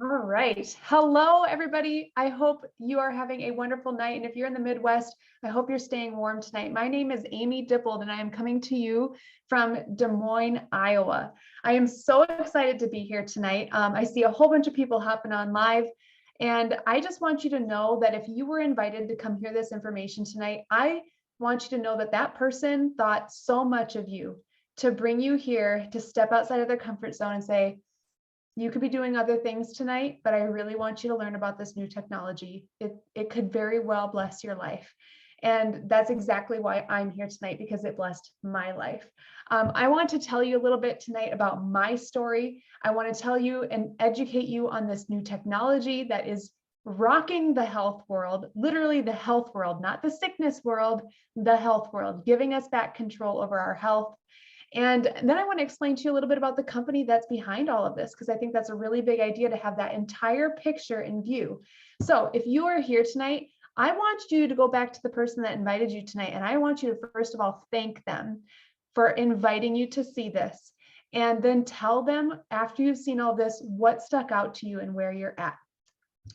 All right. Hello, everybody. I hope you are having a wonderful night. And if you're in the Midwest, I hope you're staying warm tonight. My name is Amy Dippold, and I am coming to you from Des Moines, Iowa. I am so excited to be here tonight. I see a whole bunch of people hopping on live. And I just want you to know that if you were invited to come hear this information tonight, I want you to know that that person thought so much of you to bring you here to step outside of their comfort zone and say, you could be doing other things tonight, but I really want you to learn about this new technology. It could very well bless your life. And that's exactly why I'm here tonight, because it blessed my life. I want to tell you a little bit tonight about my story. I want to tell you and educate you on this new technology that is rocking the health world, literally the health world, not the sickness world, the health world, giving us back control over our health. And then I want to explain to you a little bit about the company that's behind all of this, because I think that's a really big idea to have that entire picture in view. So if you are here tonight, I want you to go back to the person that invited you tonight. And I want you to, first of all, thank them for inviting you to see this. And then tell them, after you've seen all this, what stuck out to you and where you're at.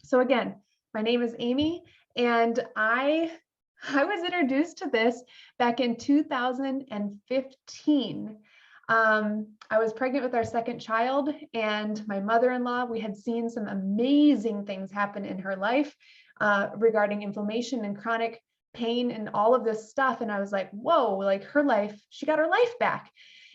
So again, my name is Amy, and I was introduced to this back in 2015. I was pregnant with our second child, and my mother-in-law, we had seen some amazing things happen in her life regarding inflammation and chronic pain and all of this stuff. And I was like, whoa, like her life, she got her life back.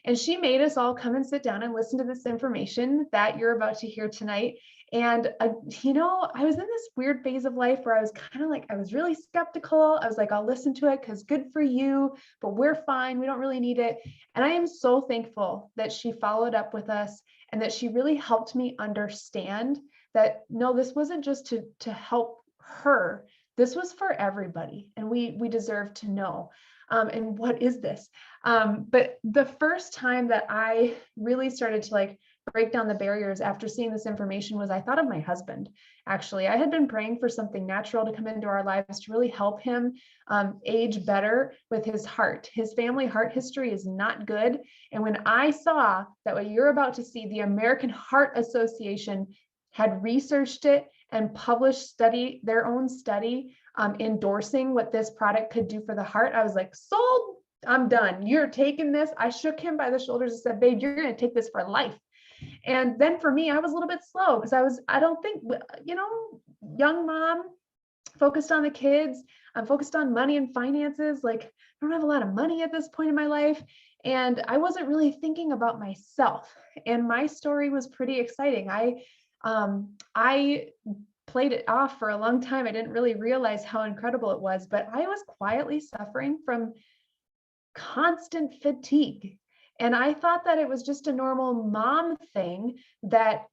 And she made us all come and sit down and listen to this information that you're about to hear tonight. And, I was in this weird phase of life where I was kind of like, I was really skeptical. I was like, I'll listen to it because good for you, but we're fine. We don't really need it. And I am so thankful that she followed up with us and that she really helped me understand that, no, this wasn't just to help her. This was for everybody. And we deserve to know. And what is this? But the first time that I really started to break down the barriers after seeing this information was I thought of my husband. Actually, I had been praying for something natural to come into our lives to really help him age better with his heart. His family heart history is not good. And when I saw that what you're about to see, the American Heart Association had researched it and published their own study endorsing what this product could do for the heart, I was like, sold, I'm done. You're taking this. I shook him by the shoulders and said, babe, you're going to take this for life. And then for me, I was a little bit slow because I don't think, young mom, focused on the kids. I'm focused on money and finances. Like, I don't have a lot of money at this point in my life. And I wasn't really thinking about myself. And my story was pretty exciting. I played it off for a long time. I didn't really realize how incredible it was, but I was quietly suffering from constant fatigue. And I thought that it was just a normal mom thing that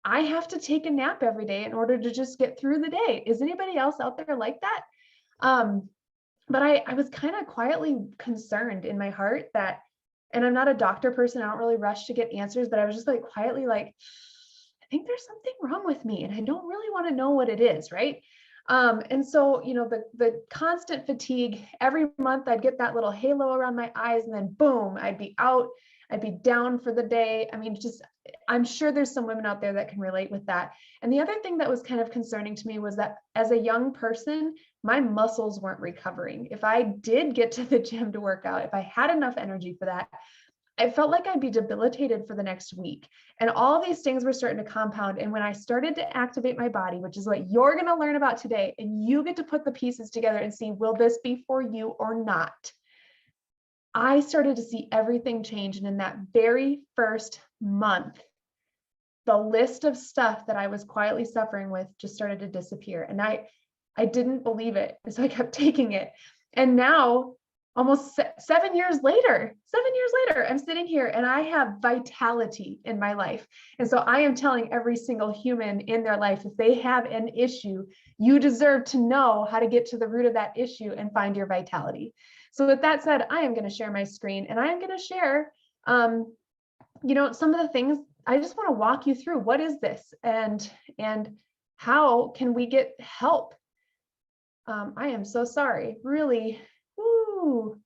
I have to take a nap every day in order to just get through the day. Is anybody else out there like that? But I was kind of quietly concerned in my heart that, and I'm not a doctor person, I don't really rush to get answers, but I was just quietly I think there's something wrong with me and I don't really want to know what it is, right? And so, the constant fatigue, every month I'd get that little halo around my eyes and then boom, I'd be out, I'd be down for the day. I mean, I'm sure there's some women out there that can relate with that. And the other thing that was kind of concerning to me was that as a young person, my muscles weren't recovering. If I did get to the gym to work out, if I had enough energy for that, I felt like I'd be debilitated for the next week. And all these things were starting to compound. And when I started to activate my body, which is what you're going to learn about today, and you get to put the pieces together and see, will this be for you or not? I started to see everything change. And in that very first month, the list of stuff that I was quietly suffering with just started to disappear. And I didn't believe it. And so I kept taking it. And now, almost 7 years later, I'm sitting here and I have vitality in my life. And so I am telling every single human in their life, if they have an issue, you deserve to know how to get to the root of that issue and find your vitality. So with that said, I am going to share my screen and I am going to share, some of the things. I just want to walk you through what is this and how can we get help? I am so sorry, really. Woo.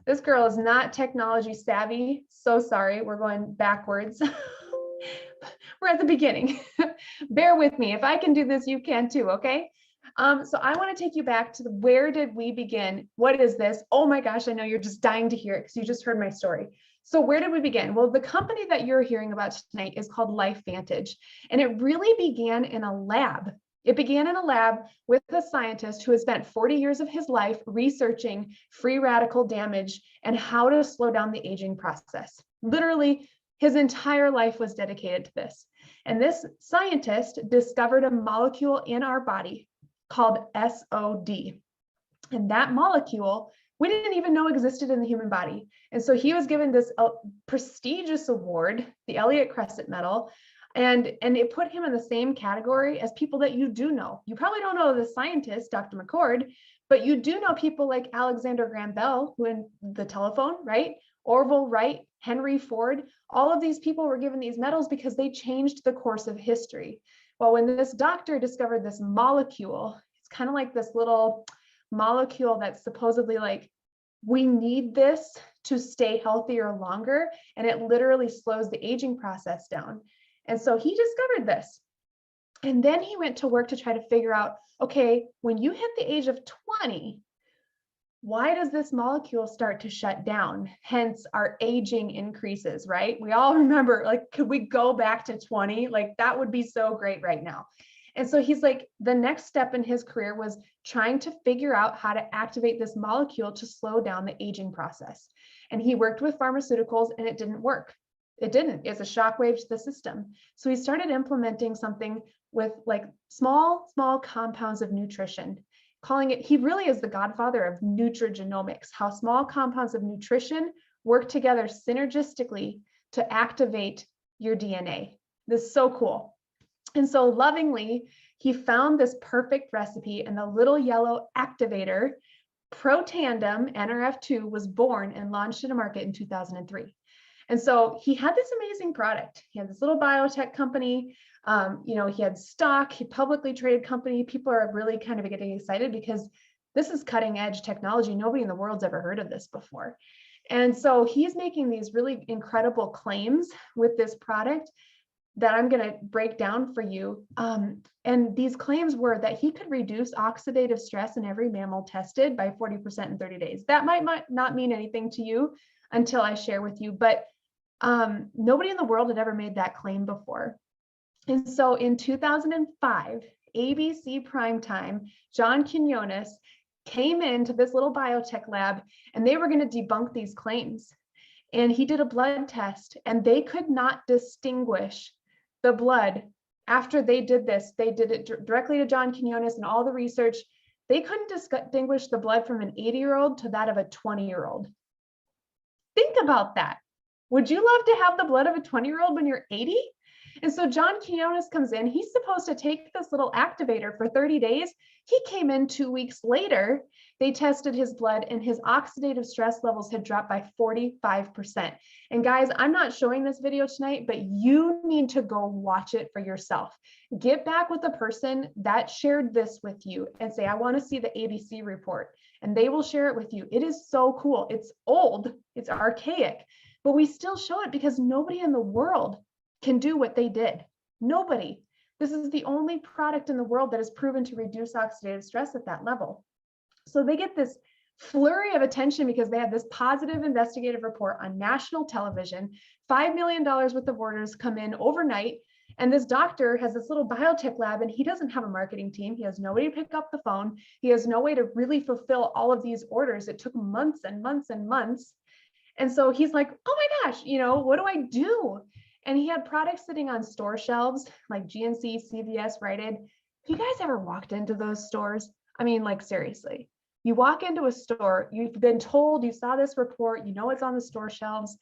This girl is not technology savvy. So sorry, we're going backwards. We're at the beginning. Bear with me. If I can do this, you can too, okay? So I want to take you back to where did we begin? What is this? Oh my gosh, I know you're just dying to hear it because you just heard my story. So where did we begin? Well, the company that you're hearing about tonight is called Lifevantage, and it really began in a lab. It began in a lab with a scientist who has spent 40 years of his life researching free radical damage and how to slow down the aging process. Literally, his entire life was dedicated to this. And this scientist discovered a molecule in our body called SOD. And that molecule, we didn't even know existed in the human body. And so he was given this prestigious award, the Elliott Crescent Medal, and it put him in the same category as people that you do know. You probably don't know the scientist, Dr. McCord, but you do know people like Alexander Graham Bell, who in the telephone, right? Orville Wright, Henry Ford, all of these people were given these medals because they changed the course of history. Well, when this doctor discovered this molecule, it's kind of like this little molecule that's supposedly like, we need this to stay healthier longer, and it literally slows the aging process down. And so he discovered this. And then he went to work to try to figure out, okay, when you hit the age of 20, why does this molecule start to shut down? Hence our aging increases, right? We all remember, like, could we go back to 20? Like, that would be so great right now. And so he's like, the next step in his career was trying to figure out how to activate this molecule to slow down the aging process. And he worked with pharmaceuticals and it didn't work. It didn't. It's a shockwave to the system. So he started implementing something with like small compounds of nutrition, calling it, he really is the godfather of nutrigenomics, how small compounds of nutrition work together synergistically to activate your DNA. This is so cool. And so lovingly, he found this perfect recipe, and the little yellow activator, Protandem NRF2, was born and launched in a market in 2003. And so he had this amazing product. He had this little biotech company. He had stock, he publicly traded company. People are really kind of getting excited because this is cutting edge technology. Nobody in the world's ever heard of this before. And so he's making these really incredible claims with this product that I'm going to break down for you. And these claims were that he could reduce oxidative stress in every mammal tested by 40% in 30 days. That might not mean anything to you until I share with you, but nobody in the world had ever made that claim before. And so in 2005, ABC primetime, John Quinones came into this little biotech lab and they were going to debunk these claims. And he did a blood test and they could not distinguish the blood. After they did this, they did it directly to John Quinones and all the research. They couldn't distinguish the blood from an 80-year-old to that of a 20-year-old. Think about that. Would you love to have the blood of a 20-year-old when you're 80? And so John Quinones comes in, he's supposed to take this little activator for 30 days. He came in 2 weeks later, they tested his blood and his oxidative stress levels had dropped by 45%. And guys, I'm not showing this video tonight, but you need to go watch it for yourself. Get back with the person that shared this with you and say, I want to see the ABC report, and they will share it with you. It is so cool. It's old, it's archaic, but we still show it because nobody in the world can do what they did. Nobody. This is the only product in the world that is proven to reduce oxidative stress at that level. So they get this flurry of attention because they have this positive investigative report on national television. $5 million worth of orders come in overnight. And this doctor has this little biotech lab and he doesn't have a marketing team. He has nobody to pick up the phone. He has no way to really fulfill all of these orders. It took months and months and months. And so he's like, oh my gosh, what do I do? And he had products sitting on store shelves like GNC, CVS, Rite Aid. Have you guys ever walked into those stores? I mean, like seriously, you walk into a store, you've been told, you saw this report, you know it's on the store shelves.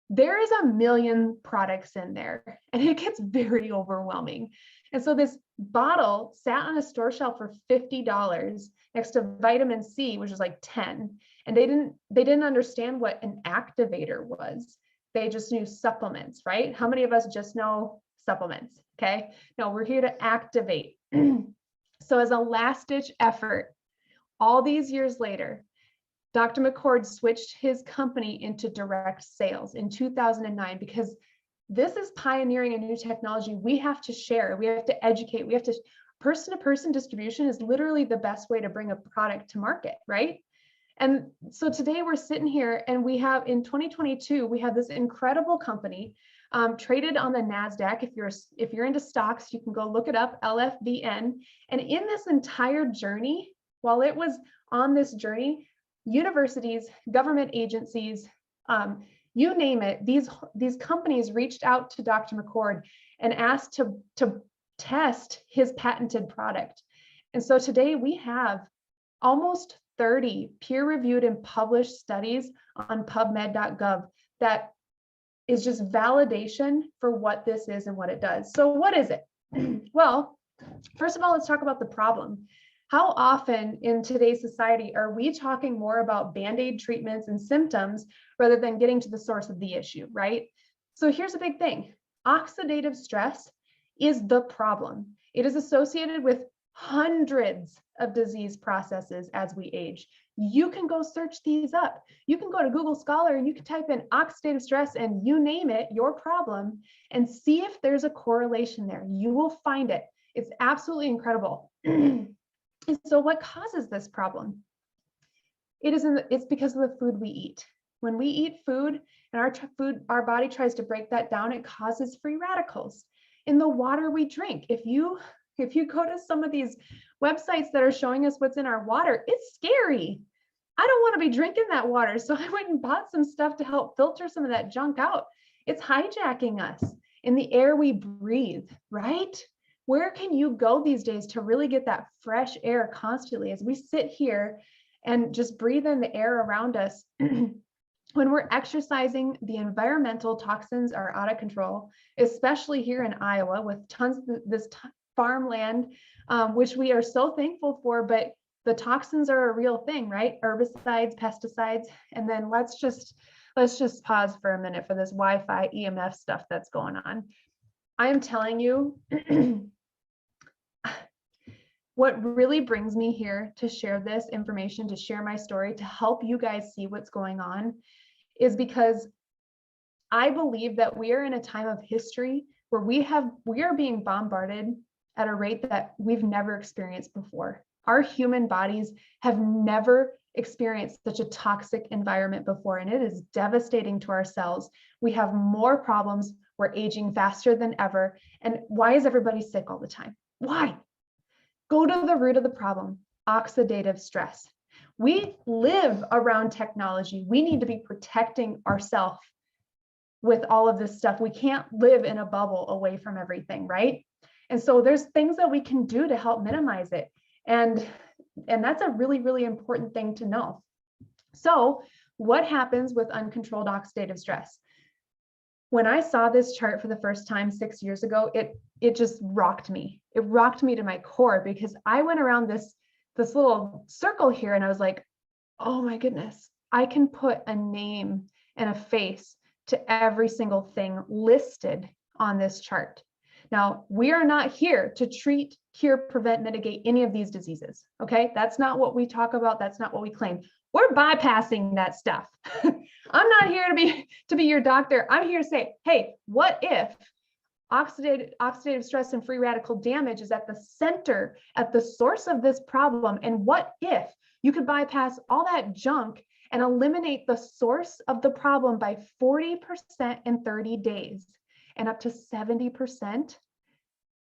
There is a million products in there and it gets very overwhelming. And so this bottle sat on a store shelf for $50 next to vitamin C, which is like 10. And they didn't understand what an activator was. They just knew supplements, right? How many of us just know supplements? Okay. No, we're here to activate. So as a last ditch effort, all these years later, Dr. McCord switched his company into direct sales in 2009 because This is pioneering a new technology. We have to share, we have to educate, we have to, person-to-person distribution is literally the best way to bring a product to market, right? And so today we're sitting here and we have, in 2022, we have this incredible company traded on the NASDAQ. If you're into stocks, you can go look it up, LFVN. And in this entire journey, while it was on this journey, universities, government agencies, you name it, these companies reached out to Dr. McCord and asked to test his patented product. And so today we have almost 30 peer-reviewed and published studies on PubMed.gov that is just validation for what this is and what it does. So what is it? Well, first of all, let's talk about the problem. How often in today's society are we talking more about Band-Aid treatments and symptoms rather than getting to the source of the issue, right? So here's a big thing. Oxidative stress is the problem. It is associated with hundreds of disease processes as we age. You can go search these up. You can go to Google Scholar and you can type in oxidative stress and you name it, your problem, and see if there's a correlation there. You will find it. It's absolutely incredible. And so what causes this problem? It's because of the food we eat. When we eat food and our body tries to break that down, it causes free radicals. In the water we drink, if you go to some of these websites that are showing us what's in our water, it's scary. I don't want to be drinking that water. So I went and bought some stuff to help filter some of that junk out. It's hijacking us in the air we breathe, right? Where can you go these days to really get that fresh air constantly as we sit here and just breathe in the air around us? When we're exercising, the environmental toxins are out of control, especially here in Iowa with tons of this farmland, which we are so thankful for, but the toxins are a real thing, right? Herbicides, pesticides, and then let's just pause for a minute for this Wi-Fi EMF stuff that's going on. I am telling you, what really brings me here to share this information, to share my story, to help you guys see what's going on, is because I believe that we are in a time of history where we are being bombarded at a rate that we've never experienced before. Our human bodies have never experienced such a toxic environment before, and it is devastating to our cells. We have more problems. We're aging faster than ever. And why is everybody sick all the time? Why? Go to the root of the problem, oxidative stress. We live around technology. We need to be protecting ourselves with all of this stuff. We can't live in a bubble away from everything, right? And so there's things that we can do to help minimize it. And that's a really, really important thing to know. So what happens with uncontrolled oxidative stress? When I saw this chart for the first time 6 years ago, it just rocked me. It rocked me to my core because I went around this little circle here and I was like, oh my goodness, I can put a name and a face to every single thing listed on this chart. Now, we are not here to treat, cure, prevent, mitigate any of these diseases, okay? That's not what we talk about. That's not what we claim. We're bypassing that stuff. I'm not here to be your doctor. I'm here to say, hey, what if oxidative stress and free radical damage is at the center, at the source of this problem? And what if you could bypass all that junk and eliminate the source of the problem by 40% in 30 days and up to 70%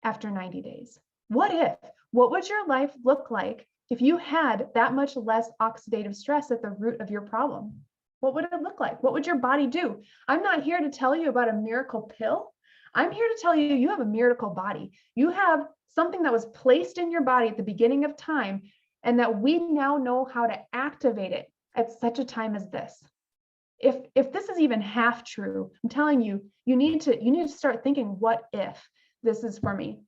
after 90 days? What if? What would your life look like if you had that much less oxidative stress at the root of your problem? What would it look like? What would your body do? I'm not here to tell you about a miracle pill. I'm here to tell you, you have a miracle body. You have something that was placed in your body at the beginning of time, and that we now know how to activate it at such a time as this. If this is even half true, I'm telling you, you need to start thinking, what if this is for me?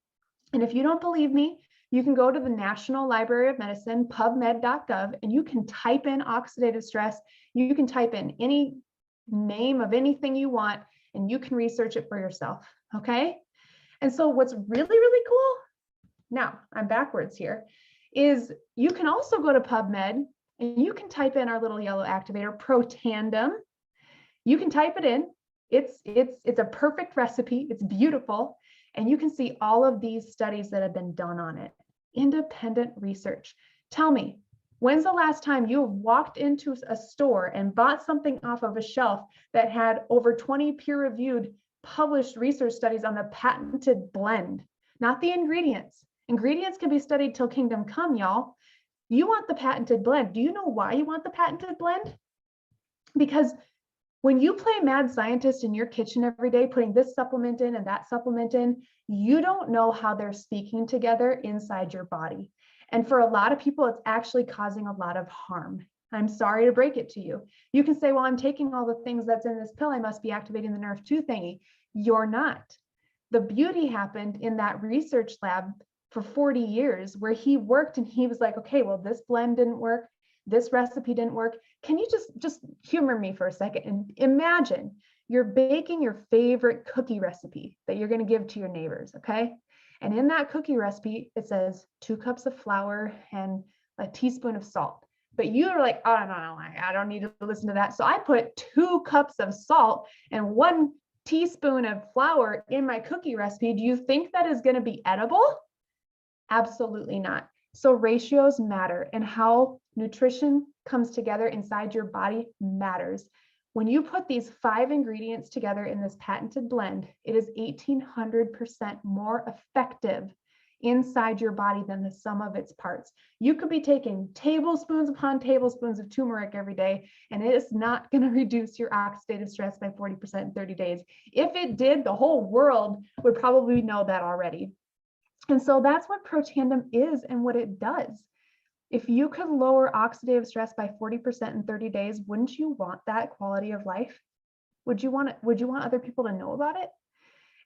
And if you don't believe me, you can go to the National Library of Medicine, PubMed.gov, and you can type in oxidative stress. You can type in any name of anything you want, and you can research it for yourself, okay? And so what's really, really cool, now I'm backwards here, is you can also go to PubMed and you can type in our little yellow activator, Protandim. You can type it in It's a perfect recipe. It's beautiful. And you can see all of these studies that have been done on it. Independent research. Tell me, when's the last time you walked into a store and bought something off of a shelf that had over 20 peer-reviewed published research studies on the patented blend, not the ingredients? Ingredients can be studied till kingdom come, y'all. You want the patented blend. Do you know why you want the patented blend? Because when you play mad scientist in your kitchen every day, putting this supplement in and that supplement in, you don't know how they're speaking together inside your body. And for a lot of people, it's actually causing a lot of harm. I'm sorry to break it to you. You can say, well, I'm taking all the things that's in this pill. I must be activating the nerve 2 thingy. You're not. The beauty happened in that research lab for 40 years where he worked and he was like, okay, well, this blend didn't work. This recipe didn't work. Can you just humor me for a second and imagine you're baking your favorite cookie recipe that you're going to give to your neighbors, okay? And in that cookie recipe, it says 2 cups of flour and a teaspoon of salt. But you're like, oh, no, I don't need to listen to that. So I put 2 cups of salt and 1 teaspoon of flour in my cookie recipe. Do you think that is going to be edible? Absolutely not. So ratios matter, and how nutrition comes together inside your body matters. When you put these 5 ingredients together in this patented blend, it is 1,800% more effective inside your body than the sum of its parts. You could be taking tablespoons upon tablespoons of turmeric every day, and it is not going to reduce your oxidative stress by 40% in 30 days. If it did, the whole world would probably know that already. And so that's what Protandim is and what it does. If you could lower oxidative stress by 40% in 30 days, wouldn't you want that quality of life? Would you want other people to know about it?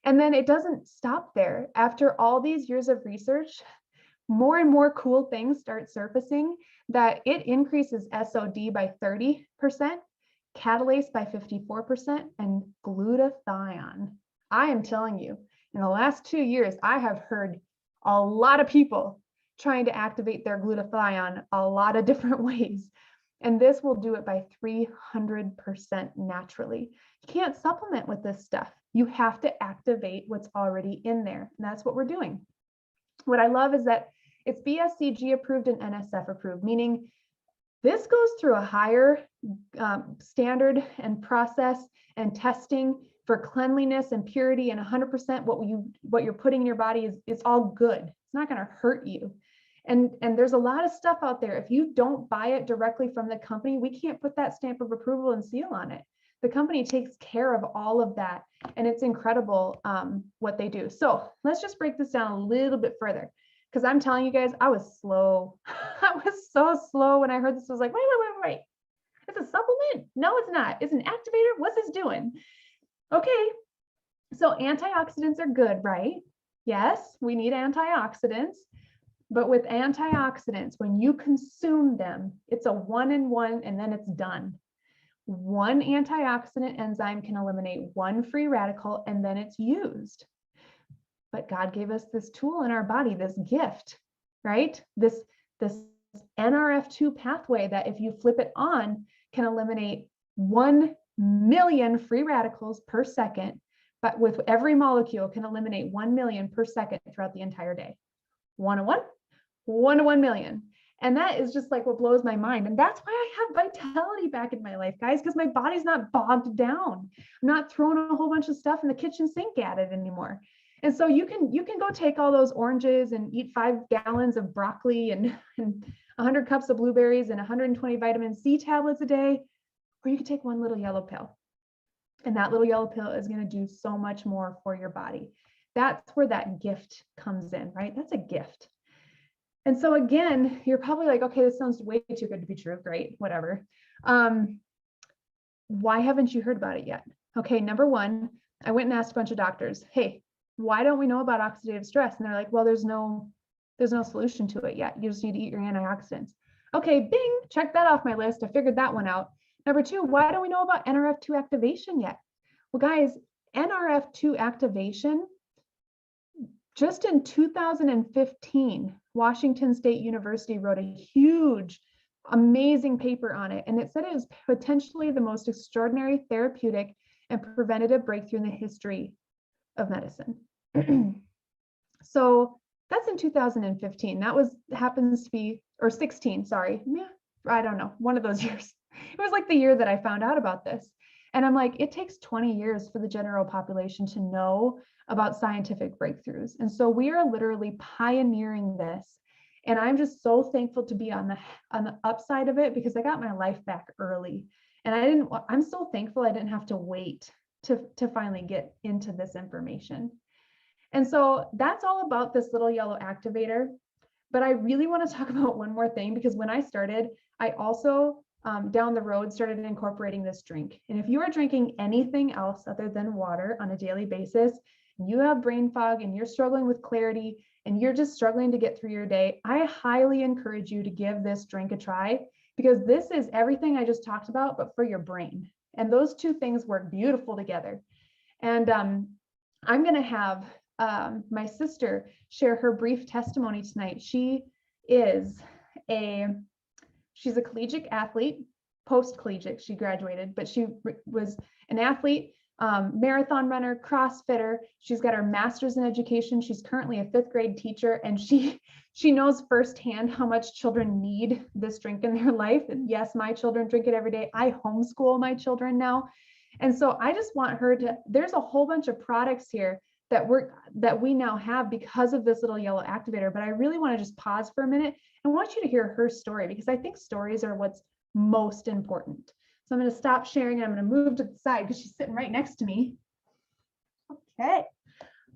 And then it doesn't stop there. After all these years of research, more and more cool things start surfacing that it increases SOD by 30%, catalase by 54%, and glutathione. I am telling you, in the last 2 years, I have heard a lot of people trying to activate their glutathione a lot of different ways. And this will do it by 300% naturally. You can't supplement with this stuff. You have to activate what's already in there. And that's what we're doing. What I love is that it's BSCG approved and NSF approved, meaning this goes through a higher standard and process and testing for cleanliness and purity, and 100% what you're putting in your body is all good. It's not going to hurt you. And there's a lot of stuff out there. If you don't buy it directly from the company, we can't put that stamp of approval and seal on it. The company takes care of all of that, and it's incredible what they do. So let's just break this down a little bit further, because I'm telling you guys, I was slow. I was so slow when I heard this. I was like, wait. It's a supplement? No, it's not. It's an activator. What's this doing? Okay, so antioxidants are good, right? Yes, we need antioxidants, but with antioxidants, when you consume them, it's a 1-in-1 and then it's done. 1 antioxidant enzyme can eliminate 1 free radical and then it's used. But God gave us this tool in our body, this gift, right? This NRF2 pathway that if you flip it on can eliminate 1 million free radicals per second, but with every molecule can eliminate 1 million per second throughout the entire day. 1 to 1, 1 to 1 million. And that is just like what blows my mind. And that's why I have vitality back in my life, guys, because my body's not bogged down. I'm not throwing a whole bunch of stuff in the kitchen sink at it anymore. And so you can go take all those oranges and eat 5 gallons of broccoli and 100 cups of blueberries and 120 vitamin C tablets a day, or you could take 1 little yellow pill. And that little yellow pill is going to do so much more for your body. That's where that gift comes in, right? That's a gift. And so again, you're probably like, okay, this sounds way too good to be true. Great, whatever. Why haven't you heard about it yet? Okay, number 1, I went and asked a bunch of doctors, hey, why don't we know about oxidative stress? And they're like, well, there's no solution to it yet. You just need to eat your antioxidants. Okay, bing, check that off my list. I figured that one out. Number 2, why don't we know about NRF2 activation yet? Well, guys, NRF2 activation, just in 2015, Washington State University wrote a huge, amazing paper on it. And it said it was potentially the most extraordinary therapeutic and preventative breakthrough in the history of medicine. So that's in 2015. That happens to be, or 16, sorry. Yeah, I don't know, one of those years. It was like the year that I found out about this. And I'm like, it takes 20 years for the general population to know about scientific breakthroughs. And so we are literally pioneering this. And I'm just so thankful to be on the upside of it, because I got my life back early. And I'm so thankful I didn't have to wait to finally get into this information. And so that's all about this little yellow activator. But I really want to talk about one more thing, because when I started, I also down the road started incorporating this drink. And if you are drinking anything else other than water on a daily basis, you have brain fog and you're struggling with clarity and you're just struggling to get through your day, I highly encourage you to give this drink a try, because this is everything I just talked about, but for your brain. And those two things work beautiful together. And I'm going to have my sister share her brief testimony tonight. She's a collegiate athlete, post-collegiate, she graduated, but she was an athlete, marathon runner, CrossFitter. She's got her master's in education. She's currently a 5th grade teacher, and she knows firsthand how much children need this drink in their life. And yes, my children drink it every day. I homeschool my children now. And so I just want her to, there's a whole bunch of products here that we now have because of this little yellow activator. But I really want to just pause for a minute and want you to hear her story, because I think stories are what's most important. So I'm going to stop sharing and I'm going to move to the side because she's sitting right next to me. Okay.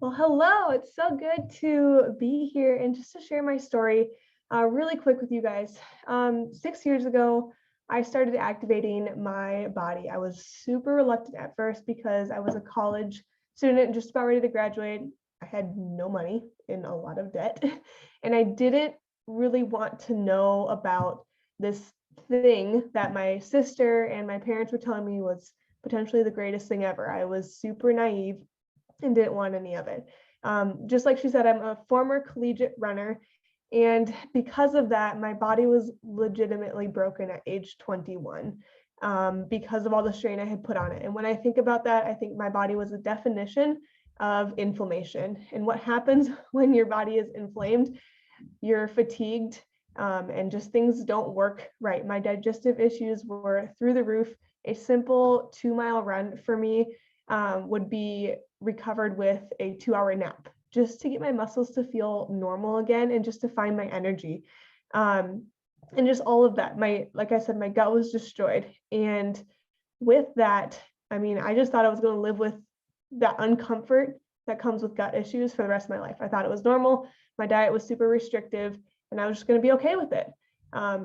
Well, hello. It's so good to be here and just to share my story really quick with you guys. 6 years ago, I started activating my body. I was super reluctant at first because I was a college student just about ready to graduate. I had no money, in a lot of debt, and I didn't really want to know about this thing that my sister and my parents were telling me was potentially the greatest thing ever. I was super naive and didn't want any of it. Just like she said, I'm a former collegiate runner, and because of that, my body was legitimately broken at age 21. Because of all the strain I had put on it. And when I think about that, I think my body was a definition of inflammation. And what happens when your body is inflamed, you're fatigued, and just things don't work right. My digestive issues were through the roof. A simple 2-mile run for me would be recovered with a 2-hour nap, just to get my muscles to feel normal again and just to find my energy. And just all of that, like I said, my gut was destroyed. And with that, I mean, I just thought I was going to live with that uncomfort that comes with gut issues for the rest of my life. I thought it was normal. My diet was super restrictive, and I was just going to be okay with it,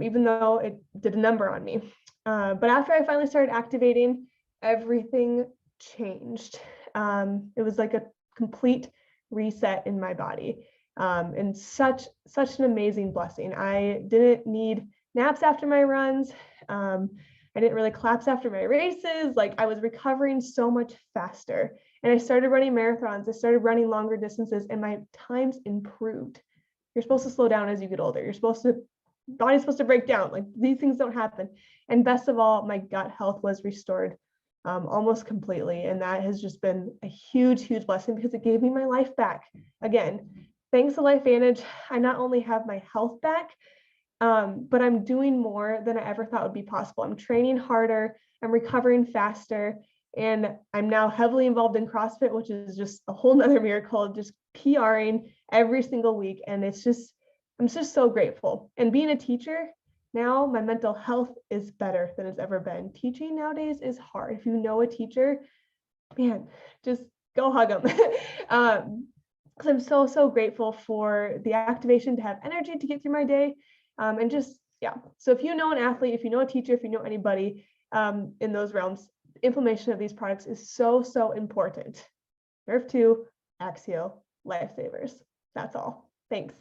even though it did a number on me. But after I finally started activating, everything changed. It was like a complete reset in my body. And such an amazing blessing. I didn't need naps after my runs. I didn't really collapse after my races. Like, I was recovering so much faster. And I started running marathons. I started running longer distances, and my times improved. You're supposed to slow down as you get older. Body's supposed to break down. Like, these things don't happen. And best of all, my gut health was restored almost completely. And that has just been a huge, huge blessing, because it gave me my life back. Again, thanks to Lifevantage, I not only have my health back, but I'm doing more than I ever thought would be possible. I'm training harder, I'm recovering faster, and I'm now heavily involved in CrossFit, which is just a whole nother miracle, just PRing every single week. And I'm just so grateful. And being a teacher, now my mental health is better than it's ever been. Teaching nowadays is hard. If you know a teacher, man, just go hug them. Because I'm so grateful for the activation to have energy to get through my day. And just, yeah. So if you know an athlete, if you know a teacher, if you know anybody in those realms, inflammation of these products is so important. Nerve 2, Axio, lifesavers. That's all. Thanks.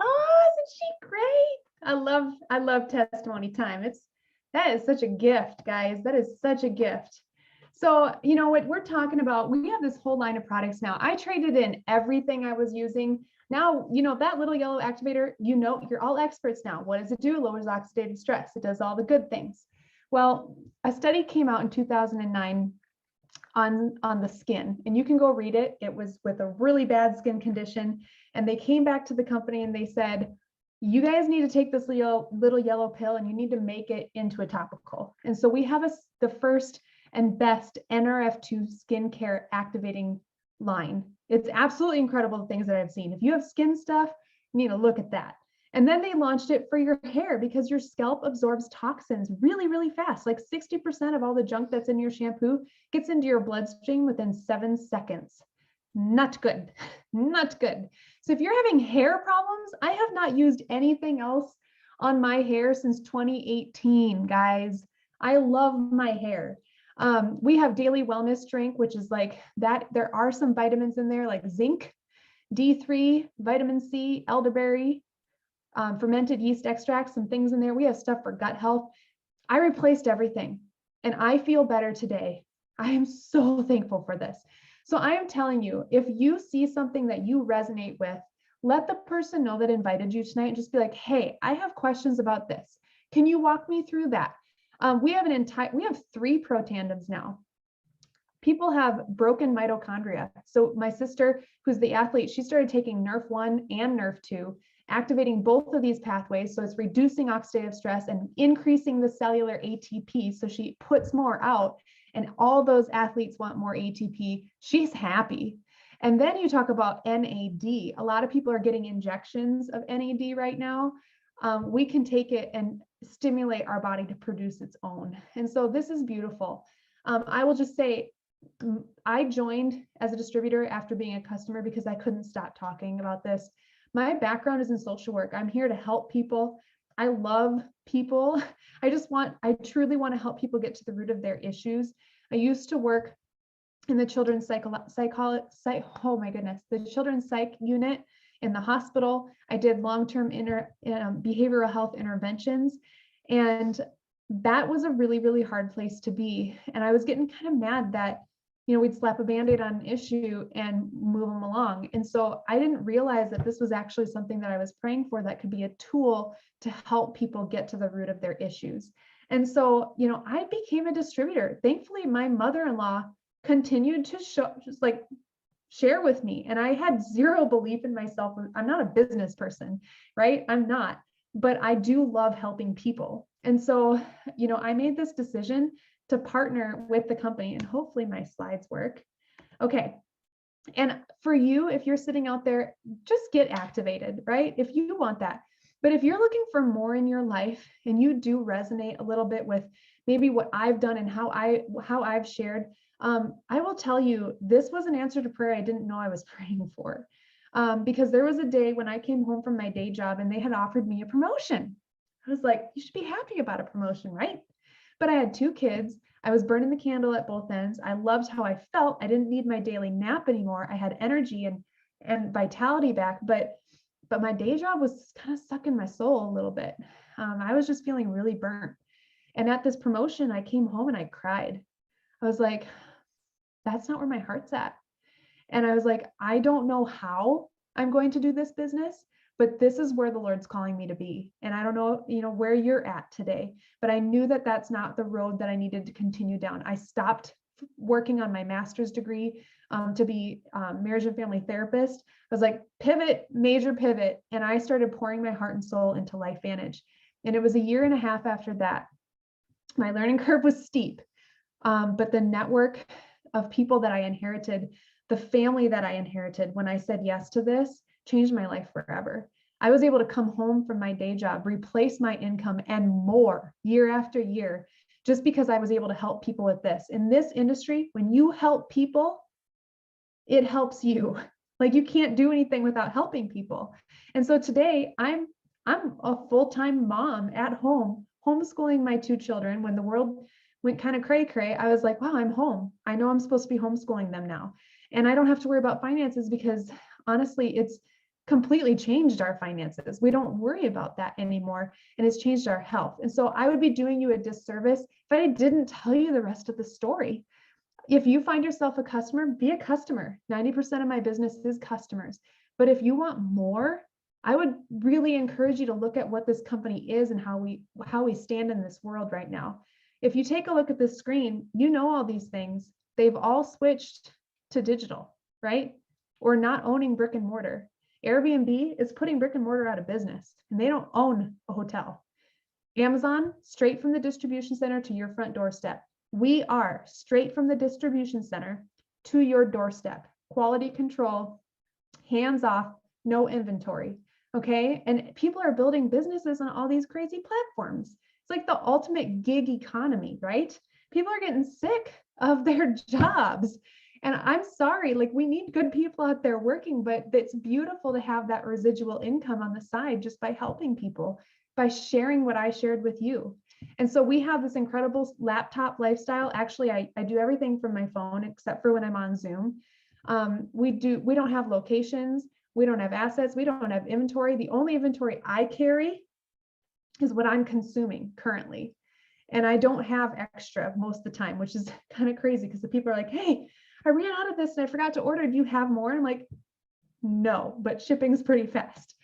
Oh, isn't she great? I love testimony time. That is such a gift, guys. That is such a gift. So, you know what we're talking about, we have this whole line of products now. I traded in everything I was using. Now, you know, that little yellow activator, you know, you're all experts now. What does it do? It lowers oxidative stress. It does all the good things. Well, a study came out in 2009 on the skin, and you can go read it. It was with a really bad skin condition, and they came back to the company and they said, you guys need to take this little yellow pill and you need to make it into a topical. And so we have the first and best NRF2 skincare activating line. It's absolutely incredible, the things that I've seen. If you have skin stuff, you need to look at that. And then they launched it for your hair because your scalp absorbs toxins really, really fast. Like 60% of all the junk that's in your shampoo gets into your bloodstream within 7 seconds. Not good, not good. So if you're having hair problems, I have not used anything else on my hair since 2018, guys. I love my hair. We have daily wellness drink, which is like that. There are some vitamins in there like zinc, D3, vitamin C, elderberry, fermented yeast extracts, some things in there. We have stuff for gut health. I replaced everything and I feel better today. I am so thankful for this. So I am telling you, if you see something that you resonate with, let the person know that invited you tonight and just be like, hey, I have questions about this. Can you walk me through that? We have 3 protandems now. People have broken mitochondria. So my sister, who's the athlete, she started taking NRF1 and NRF2, activating both of these pathways. So it's reducing oxidative stress and increasing the cellular ATP. So she puts more out, and all those athletes want more ATP. She's happy. And then you talk about NAD. A lot of people are getting injections of NAD right now. We can take it and stimulate our body to produce its own. And so this is beautiful. I will just say, I joined as a distributor after being a customer because I couldn't stop talking about this. My background is in social work. I'm here to help people. I love people. I truly want to help people get to the root of their issues. I used to work in the children's the children's psych unit in the hospital. I did long-term behavioral health interventions, and that was a really, really hard place to be. And I was getting kind of mad that, we'd slap a Band-Aid on an issue and move them along. And so I didn't realize that this was actually something that I was praying for that could be a tool to help people get to the root of their issues. And so, I became a distributor. Thankfully, my mother-in-law continued to share with me. And I had zero belief in myself. I'm not a business person, right? I'm not, but I do love helping people. And so, I made this decision to partner with the company, and hopefully my slides work. Okay. And for you, if you're sitting out there, just get activated, right? If you want that. But if you're looking for more in your life and you do resonate a little bit with maybe what I've done and how I've shared, I will tell you, this was an answer to prayer I didn't know I was praying for. Because there was a day when I came home from my day job and they had offered me a promotion. I was like, you should be happy about a promotion, right? But I had 2 kids. I was burning the candle at both ends. I loved how I felt. I didn't need my daily nap anymore. I had energy and vitality back, but my day job was kind of sucking my soul a little bit. I was just feeling really burnt. And at this promotion, I came home and I cried. I was like, that's not where my heart's at. And I was like, I don't know how I'm going to do this business, but this is where the Lord's calling me to be. And I don't know, where you're at today, but I knew that that's not the road that I needed to continue down. I stopped working on my master's degree to be marriage and family therapist. I was like, major pivot. And I started pouring my heart and soul into Lifevantage. And it was 1.5 years after that. My learning curve was steep, but the network of people that I inherited, the family that I inherited when I said yes to this, changed my life forever. I was able to come home from my day job, replace my income and more year after year, just because I was able to help people with this. In this industry, when you help people, it helps you. Like, you can't do anything without helping people. And so today I'm a full-time mom at home, homeschooling my 2 children. When the world went kind of cray-cray, I was like, wow, I'm home. I know I'm supposed to be homeschooling them now. And I don't have to worry about finances because honestly, it's completely changed our finances. We don't worry about that anymore. And it's changed our health. And so I would be doing you a disservice if I didn't tell you the rest of the story. If you find yourself a customer, be a customer. 90% of my business is customers. But if you want more, I would really encourage you to look at what this company is and how we stand in this world right now. If you take a look at the screen, you know all these things. They've all switched to digital, right? Or not owning brick and mortar. Airbnb is putting brick and mortar out of business, and they don't own a hotel. Amazon, straight from the distribution center to your front doorstep. We are straight from the distribution center to your doorstep. Quality control, hands off, no inventory. Okay. And people are building businesses on all these crazy platforms. It's like the ultimate gig economy, right? People are getting sick of their jobs. And I'm sorry, like we need good people out there working, but it's beautiful to have that residual income on the side just by helping people, by sharing what I shared with you. And so we have this incredible laptop lifestyle. Actually, I do everything from my phone except for when I'm on Zoom. We don't have locations. We don't have assets. We don't have inventory. The only inventory I carry is what I'm consuming currently. And I don't have extra most of the time, which is kind of crazy because the people are like, hey, I ran out of this and I forgot to order. Do you have more? And I'm like, no, but shipping's pretty fast.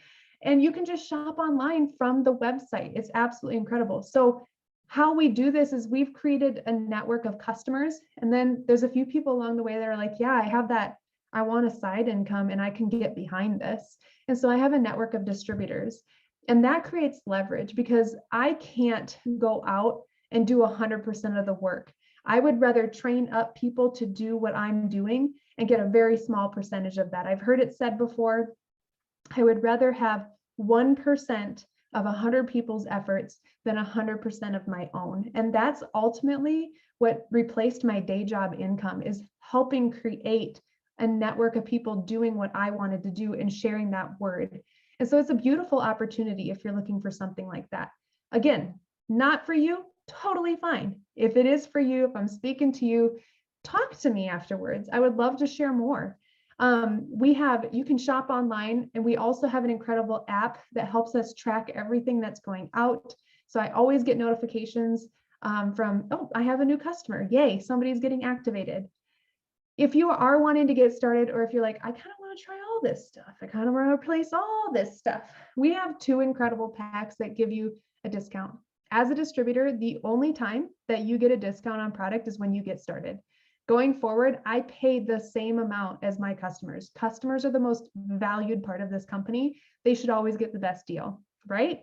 And you can just shop online from the website. It's absolutely incredible. So how we do this is we've created a network of customers. And then there's a few people along the way that are like, yeah, I have that. I want a side income and I can get behind this. And so I have a network of distributors. And that creates leverage because I can't go out and do 100% of the work. I would rather train up people to do what I'm doing and get a very small percentage of that. I've heard it said before, I would rather have 1% of 100 people's efforts than 100% of my own. And that's ultimately what replaced my day job income, is helping create a network of people doing what I wanted to do and sharing that word. And so it's a beautiful opportunity if you're looking for something like that. Again, not for you, totally fine. If it is for you, if I'm speaking to you, talk to me afterwards. I would love to share more. You can shop online, and we also have an incredible app that helps us track everything that's going out. So I always get notifications from, oh, I have a new customer. Yay, somebody's getting activated. If you are wanting to get started, or if you're like, I kind of want to try all this stuff, I kind of want to replace all this stuff, we have 2 incredible packs that give you a discount. As a distributor, the only time that you get a discount on product is when you get started. Going forward, I pay the same amount as my customers. Customers are the most valued part of this company. They should always get the best deal, right?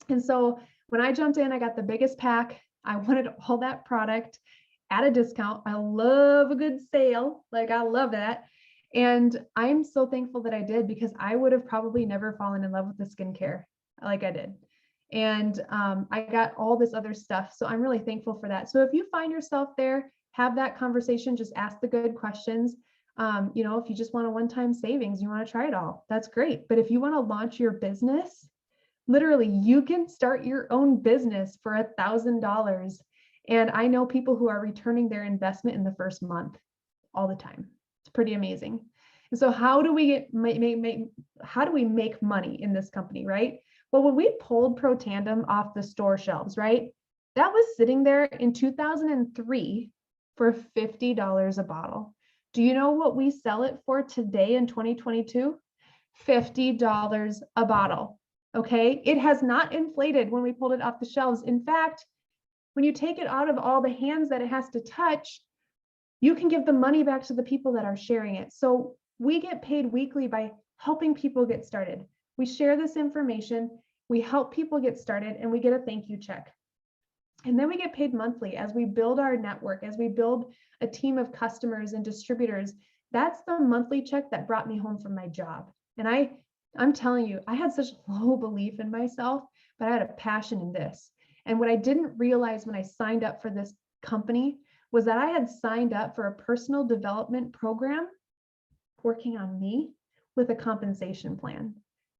And so when I jumped in, I got the biggest pack. I wanted all that product at a discount. I love a good sale. Like, I love that. And I'm so thankful that I did, because I would have probably never fallen in love with the skincare like I did. And I got all this other stuff. So I'm really thankful for that. So if you find yourself there, have that conversation, just ask the good questions. If you just want a one-time savings, you want to try it all, that's great. But if you want to launch your business, literally, you can start your own business for $1,000. And I know people who are returning their investment in the first month all the time. It's pretty amazing. And so how do we make money in this company, right? Well, when we pulled Pro Tandem off the store shelves, right? That was sitting there in 2003 for $50 a bottle. Do you know what we sell it for today in 2022? $50 a bottle. Okay. It has not inflated when we pulled it off the shelves. In fact, when you take it out of all the hands that it has to touch, you can give the money back to the people that are sharing it. So we get paid weekly by helping people get started. We share this information, we help people get started, and we get a thank you check. And then we get paid monthly as we build our network, as we build a team of customers and distributors. That's the monthly check that brought me home from my job. And I'm telling you, I had such low belief in myself, but I had a passion in this. And what I didn't realize when I signed up for this company was that I had signed up for a personal development program working on me with a compensation plan.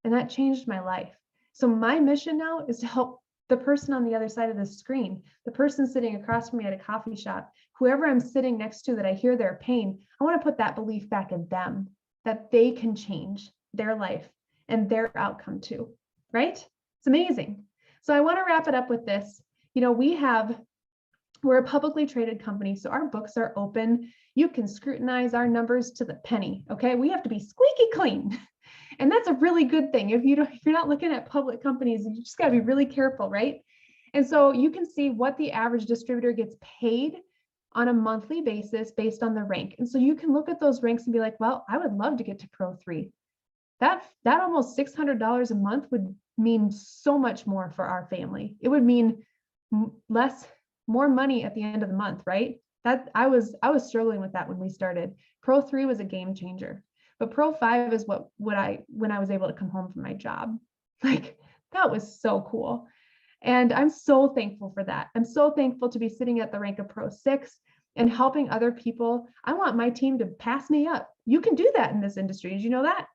And that changed my life. So my mission now is to help the person on the other side of the screen, the person sitting across from me at a coffee shop, whoever I'm sitting next to that I hear their pain. I want to put that belief back in them, that they can change their life and their outcome too, right? It's amazing. So I want to wrap it up with this. We're a publicly traded company, so our books are open. You can scrutinize our numbers to the penny, okay? We have to be squeaky clean. And that's a really good thing. If you're not looking at public companies, you just got to be really careful, right? And so you can see what the average distributor gets paid on a monthly basis based on the rank. And so you can look at those ranks and be like, well, I would love to get to Pro 3. That almost $600 a month would mean so much more for our family. It would mean more money at the end of the month, right? That I was struggling with that when we started. Pro 3 was a game changer, but Pro 5 is when I was able to come home from my job. Like, that was so cool. And I'm so thankful for that. I'm so thankful to be sitting at the rank of Pro 6 and helping other people. I want my team to pass me up. You can do that in this industry. Did you know that?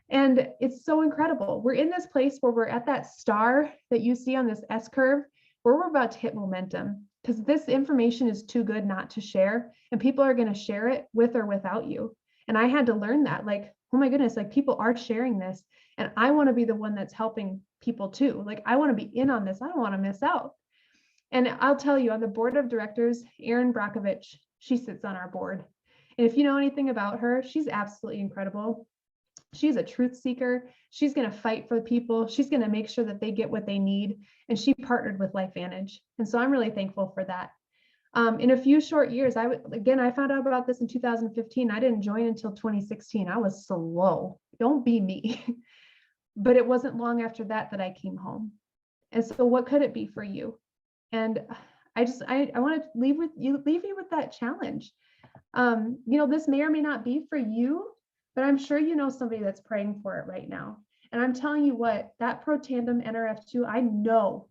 And it's so incredible. We're in this place where we're at that star that you see on this S curve, where we're about to hit momentum, because this information is too good not to share, and people are going to share it with or without you. And I had to learn that, like, oh my goodness, like, people are sharing this, and I want to be the one that's helping people too. Like, I want to be in on this. I don't want to miss out. And I'll tell you, on the board of directors, Erin Brockovich, she sits on our board. And if you know anything about her, she's absolutely incredible. She's a truth seeker. She's going to fight for the people. She's going to make sure that they get what they need. And she partnered with Lifevantage. And so I'm really thankful for that. In a few short years, I found out about this in 2015. I didn't join until 2016. I was slow. Don't be me. But it wasn't long after that that I came home. And so what could it be for you? And I want to leave you with that challenge. This may or may not be for you, but I'm sure you know somebody that's praying for it right now. And I'm telling you what, that Pro Tandem NRF2, I know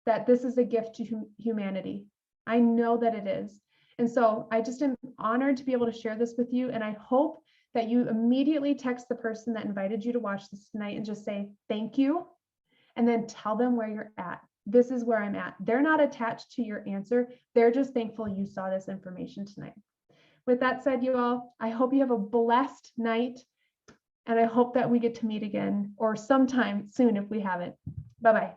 that this is a gift to humanity. I know that it is. And so I just am honored to be able to share this with you. And I hope that you immediately text the person that invited you to watch this tonight and just say, thank you. And then tell them where you're at. This is where I'm at. They're not attached to your answer. They're just thankful you saw this information tonight. With that said, you all, I hope you have a blessed night, and I hope that we get to meet again or sometime soon if we haven't. Bye-bye.